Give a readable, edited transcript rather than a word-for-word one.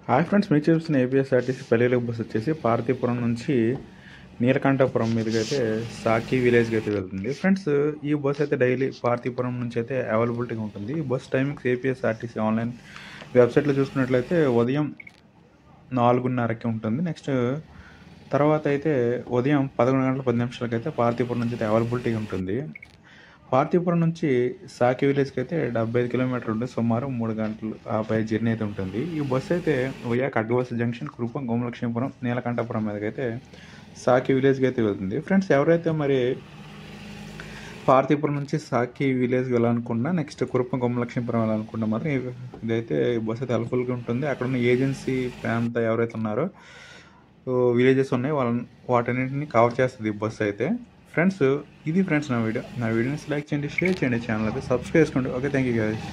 Hi friends, మీరు చూస్తున్న APSRTC పల్లెలకు బస్సు వచ్చేసి పార్తీపురం నుంచి నీలకంఠపురం మీదకి అయితే సాకి విలేజ్కి అయితే వెళ్తుంది. ఫ్రెండ్స్, ఈ బస్సు అయితే డైలీ పార్తీపురం నుంచి అయితే అవైలబిలిటీగా ఉంటుంది. ఈ బస్ టైమింగ్స్ ఏపీఎస్ఆర్టీసీ ఆన్లైన్ వెబ్సైట్లో చూసుకున్నట్లయితే ఉదయం 4:30కి ఉంటుంది. నెక్స్ట్ తర్వాత అయితే ఉదయం 11:10 అయితే పార్తీపురం నుంచి అయితే అవైలబిలిటీగా ఉంటుంది. పార్తీపురం నుంచి సాకి విలేజ్కి అయితే 75 కిలోమీటర్లు ఉంటుంది. సుమారు 3 గంటలు ఆ పై జర్నీ అయితే ఉంటుంది. ఈ బస్సు అయితే వయా కడ్గవలస జంక్షన్, కురుపం, గోమలక్ష్మీపురం, నీలకంఠపురం మీదకైతే సాకి విలేజ్కి అయితే వెళ్తుంది. ఫ్రెండ్స్, ఎవరైతే మరి పార్తీపురం నుంచి సాకి విలేజ్కి వెళ్ళాలనుకున్నా, నెక్స్ట్ కురుపం, గోమలక్ష్మీపురం వెళ్ళాలనుకున్నా మాత్రం ఇదైతే బస్సు అయితే హెల్ప్ఫుల్గా ఉంటుంది. అక్కడ ఉన్న ఏజెన్సీ ప్రాంత ఎవరైతే ఉన్నారో విలేజెస్ ఉన్నాయి, వాటన్నింటినీ కవర్ చేస్తుంది ఈ బస్సు అయితే. ఫ్రెండ్స్, ఇది ఫ్రెండ్స్ నా వీడియోని లైక్ చేయండి, షేర్ చేయండి, ఛానల్ అయితే సబ్స్క్రైబ్ చేసుకోండి. Okay, thank you guys.